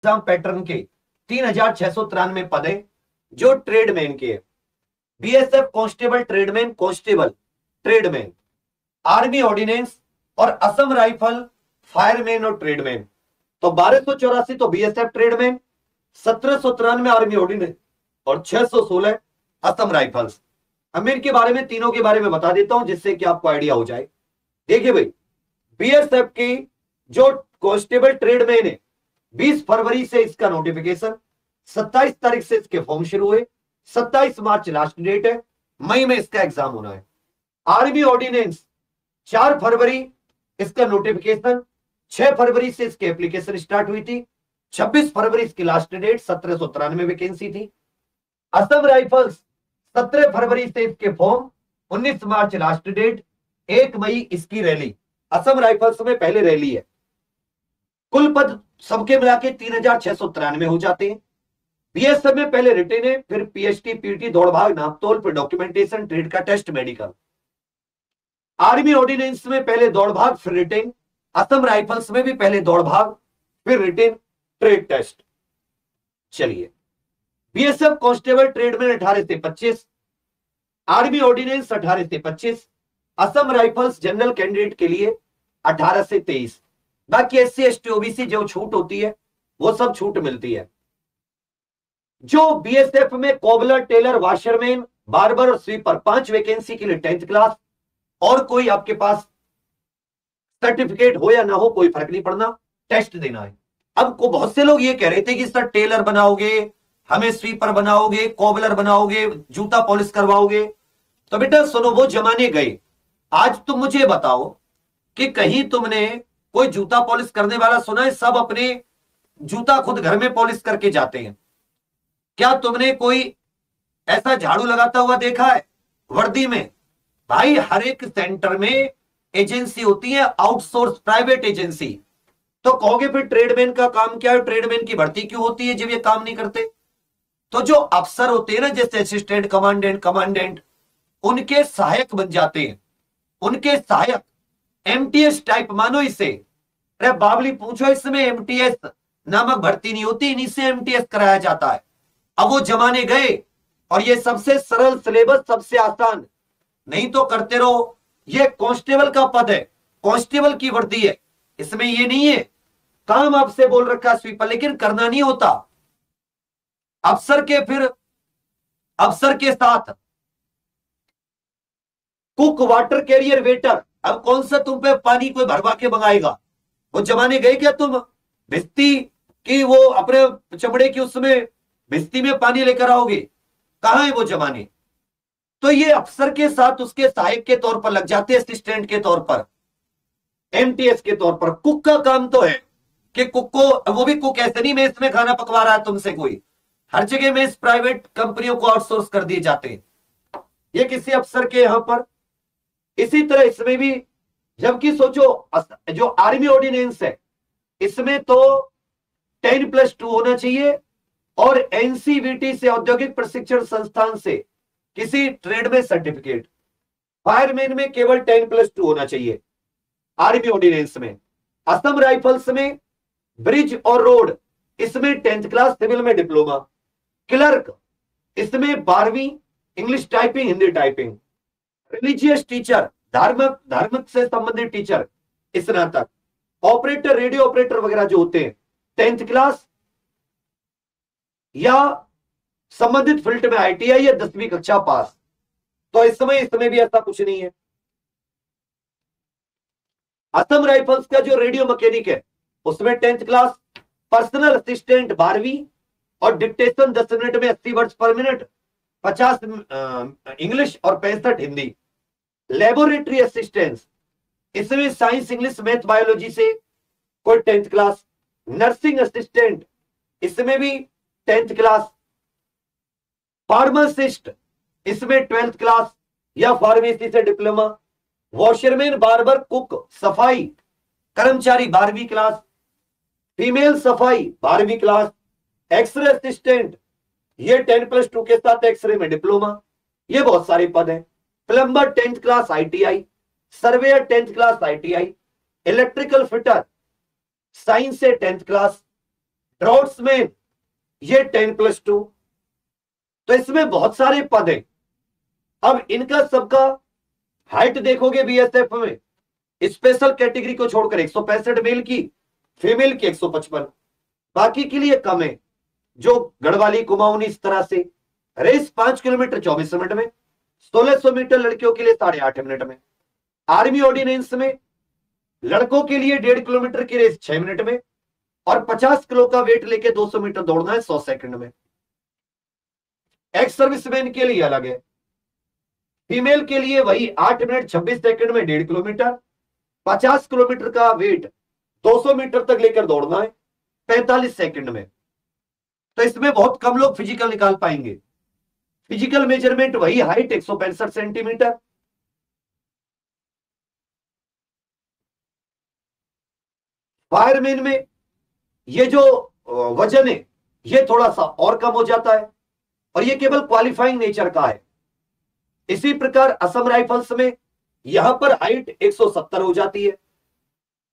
Exam pattern के 3693 पद है जो ट्रेडमैन के है। BSF constable tradesman, constable tradesman, army ordinance और असम राइफल फायरमैन और ट्रेडमैन। तो 1284 तो बीएसएफ ट्रेडमैन, 1793 आर्मी ऑर्डिनेंस और 616 असम राइफल्स। अब मैं इनके बारे में, तीनों के बारे में बता देता हूं जिससे कि आपको आइडिया हो जाए। देखिए भाई, बीएसएफ की जो कांस्टेबल ट्रेडमैन है, 20 फरवरी से इसका नोटिफिकेशन, 27 तारीख से इसके फॉर्म शुरू हुए, 27 मार्च लास्ट डेट है, मई में इसका एग्जाम होना है। आर्मी ऑर्डिनेंस 4 फरवरी इसका नोटिफिकेशन, 6 फरवरी से इसकी एप्लीकेशन स्टार्ट हुई थी, 26 फरवरी इसकी लास्ट डेट, 1793 वैकेंसी थी। असम राइफल्स 17 फरवरी से इसके फॉर्म, 19 मार्च लास्ट डेट, 1 मई इसकी रैली। असम राइफल्स में पहले रैली है। कुल पद सबके मिला के 3693 हो जाते हैं। बीएसएफ में पहले रिटेन है, फिर पीएचटी, पीटी, दौड़ भाग, नापतोल, फिर डॉक्यूमेंटेशन, ट्रेड का टेस्ट, मेडिकल। आर्मी ऑर्डिनेंस में पहले दौड़ भाग फिर रिटेन। असम राइफल्स में भी पहले दौड़ भाग फिर रिटेन, ट्रेड टेस्ट। चलिए, बीएसएफ कांस्टेबल ट्रेडमैन 18 से 25, आर्मी ऑर्डिनेंस 18 से 25, असम राइफल्स जनरल कैंडिडेट के लिए 18 से 23। बाकी एससी, एसटी, ओबीसी जो छूट होती है वो सब छूट मिलती है। जो बीएसएफ में कोबलर, टेलर, वाशरमैन, बार्बर और स्वीपर 5 वैकेंसी के लिए 10th क्लास, और कोई आपके पास सर्टिफिकेट हो या ना हो कोई फर्क नहीं पड़ना, टेस्ट देना है। अब को बहुत से लोग ये कह रहे थे कि सर टेलर बनाओगे, हमें स्वीपर बनाओगे, कोबलर बनाओगे, जूता पॉलिश करवाओगे। तो बेटा सुनो, वो जमाने गए। आज तुम मुझे बताओ कि कहीं तुमने कोई जूता पॉलिश करने वाला सुना है? सब अपने जूता खुद घर में पॉलिश करके जाते हैं। क्या तुमने कोई ऐसा झाड़ू लगाता हुआ देखा है वर्दी में? भाई हर एक सेंटर में एजेंसी होती है, आउटसोर्स प्राइवेट एजेंसी। तो कहोगे फिर ट्रेडमैन का काम क्या है, ट्रेडमैन की भर्ती क्यों होती है जब ये काम नहीं करते? तो जो अफसर होते हैं ना, जैसे असिस्टेंट कमांडेंट, उनके सहायक बन जाते हैं। उनके सहायक, एमटीएस टाइप मानो इसे। अरे बाबली पूछो, इसमें एमटीएस नामक भर्ती नहीं होती, इन्हीं से एमटीएस कराया जाता है। अब वो जमाने गए और ये सबसे सरल सिलेबस, सबसे आसान, नहीं तो करते रहो। ये कांस्टेबल का पद है, कांस्टेबल की वर्दी है, इसमें ये नहीं है। काम आपसे बोल रखा स्वीपर, लेकिन करना नहीं होता। अफसर के साथ कुक, वाटर कैरियर, वेटर। अब कौन सा तुम पे पानी कोई भरवा के मंगाएगा? वो जमाने गए क्या तुम भिस्ती की, वो अपने चमड़े की उसमें भिस्ती में पानी लेकर आओगे? कहां है वो जमाने? तो ये अफसर के साथ उसके सहायक के तौर पर लग जाते हैं, असिस्टेंट के तौर पर, एमटीएस के तौर पर। कुक का काम तो है कि कुक को, वो भी कुक ऐसे नहीं मेस में खाना पकवा रहा है तुमसे कोई, हर जगह मेस प्राइवेट कंपनियों को आउटसोर्स कर दिए जाते हैं, ये किसी अफसर के यहां पर। इसी तरह इसमें भी, जबकि सोचो जो आर्मी ऑर्डिनेंस है इसमें तो 10+2 होना चाहिए, और एनसीवीटी से, औद्योगिक प्रशिक्षण संस्थान से किसी ट्रेड में सर्टिफिकेट। फायरमैन में केवल 10+2 होना चाहिए आर्मी ऑर्डिनेंस में। असम राइफल्स में ब्रिज और रोड, इसमें 10th क्लास, सिविल में डिप्लोमा। क्लर्क, इसमें 12वीं, English typing, Hindi typing. Religious teacher, धार्मिक से संबंधित टीचर, स्नातक। ऑपरेटर, रेडियो ऑपरेटर वगैरह जो होते हैं, 10th क्लास या संबंधित फील्ड में आईटीआई या 10वीं कक्षा पास। तो इसमें भी ऐसा कुछ नहीं है। असम राइफल्स का जो रेडियो मैकेनिक है उसमें 10th क्लास, पर्सनल असिस्टेंट 12वीं, और डिक्टेशन 10 मिनट में 80 वर्ड्स पर मिनट, 50 इंग्लिश और 65 हिंदी। लेबोरेटरी असिस्टेंस, इसमें साइंस, इंग्लिश, मैथ, बायोलॉजी से कोई 10th क्लास। नर्सिंग असिस्टेंट, इसमें भी 10th क्लास। फार्मासिस्ट, इसमें 12th क्लास या फार्मेसी से डिप्लोमा। वॉशरमैन, बार्बर, कुक, सफाई कर्मचारी 12वीं क्लास। फीमेल सफाई 12वीं क्लास। एक्सरे असिस्टेंट, ये 10+2 के साथ एक्सरे में डिप्लोमा। ये बहुत सारे पद हैं। Plumber 10th class ITI, surveyor 10th class ITI, electrical fitter science से 10th क्लास, ड्रॉट्समैन ये 10+2। तो इसमें बहुत सारे पद हैं। अब इनका सबका हाइट देखोगे बीएसएफ में, स्पेशल कैटेगरी को छोड़कर 165 मेल की, फीमेल की 155, बाकी के लिए कम है। जो गढ़वाली कुमाऊनी इस तरह से। रेस 5 किलोमीटर 24 मिनट में, 1600 मीटर लड़कियों के लिए 8.5 मिनट में। आर्मी ऑर्डिनेंस में लड़कों के लिए 1.5 किलोमीटर की रेस 6 मिनट में, और 50 किलो का वेट लेके 200 मीटर दौड़ना है 100 सेकंड में। एक्स सर्विसमैन के लिए अलग है। फीमेल के लिए वही 8 मिनट 26 सेकंड में 1.5 किलोमीटर, 50 किलोमीटर का वेट 200 मीटर तक लेकर दौड़ना है 45 सेकंड में। तो इसमें बहुत कम लोग फिजिकल निकाल पाएंगे। फिजिकल मेजरमेंट वही हाइट 165 सेंटीमीटर। फायरमैन में ये जो वजन है ये थोड़ा सा और कम हो जाता है, और ये केवल क्वालिफाइंग नेचर का है। इसी प्रकार असम राइफल्स में यहां पर हाइट 170 हो जाती है,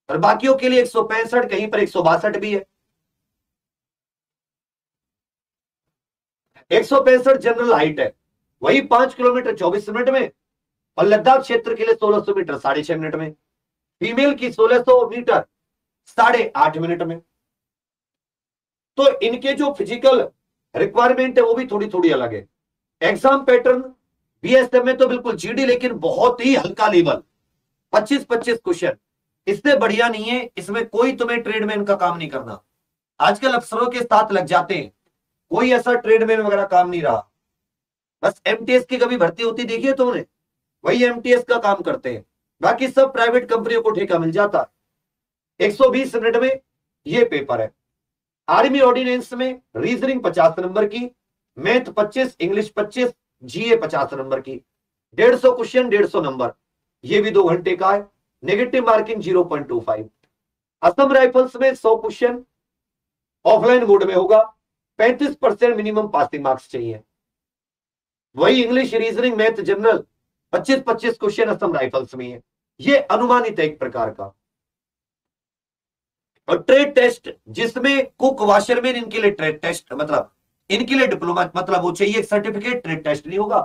और बाकियों के लिए 165, कहीं पर 162 भी है। 165 जनरल हाइट है, वही 5 किलोमीटर 24 मिनट में, और लद्दाख क्षेत्र के लिए 1600 मीटर 6.5 मिनट में। फीमेल की 1600 मीटर 8.5 मिनट में। तो इनके जो फिजिकल रिक्वायरमेंट है वो भी थोड़ी थोड़ी अलग है। एग्जाम पैटर्न बीएसएफ में तो बिल्कुल जीडी, लेकिन बहुत ही हल्का लेवल, 25-25 क्वेश्चन। इससे बढ़िया नहीं है, इसमें कोई तुम्हें ट्रेडमैन का काम नहीं करना। आजकल अफसरों के साथ लग जाते हैं, कोई ऐसा ट्रेडमैन वगैरह काम नहीं रहा। बस एमटीएस की कभी भर्ती होती देखी है तुमने, वही एमटीएस का काम करते हैं, बाकी सब प्राइवेट कंपनियों को ठेका मिल जाता है। 120 मिनट में ये पेपर है। आर्मी ऑर्डिनेंस में रीजनिंग 50 नंबर की, मैथ 25, इंग्लिश 25, जीए 50 नंबर की, 150 क्वेश्चन 150 नंबर, ये भी 2 घंटे का है। Negative marking 0.25। असम राइफल्स में 100 क्वेश्चन ऑफलाइन मोड में होगा, 35% मिनिमम पासिंग मार्क्स चाहिए। वही English, reasoning, math, general 25-25 question Assam rifles में है। ये अनुमानित है एक प्रकार का। और ट्रेड टेस्ट, जिसमें कुक, वाशरमैन, इनके लिए ट्रेड टेस्ट, मतलब इनके लिए डिप्लोमा, मतलब वो चाहिए सर्टिफिकेट, ट्रेड टेस्ट नहीं होगा।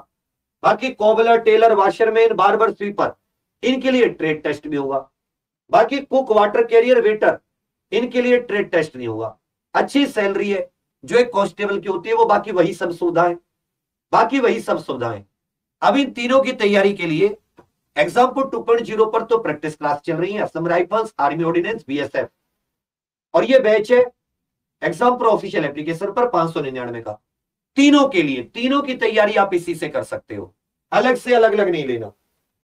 बाकी cobbler, tailor, washerman, barber, sweeper, इनके लिए ट्रेड टेस्ट भी होगा। बाकी कुक, वाटर कैरियर, वेटर, इनके लिए ट्रेड टेस्ट नहीं होगा। अच्छी सैलरी है जो एक कांस्टेबल की होती है, वो बाकी वही सब सुविधाएं, बाकी वही सब सुविधाएं। अब इन तीनों की तैयारी के लिए एग्जामपुल 2.0 पर तो प्रैक्टिस क्लास चल रही है, Assam rifles, army ordinance, BSF. और ये बैच है एग्जाम पर ऑफिशियल एप्लीकेशन पर 599 का। तीनों के लिए, तीनों की तैयारी आप इसी से कर सकते हो, अलग से अलग अलग नहीं लेना।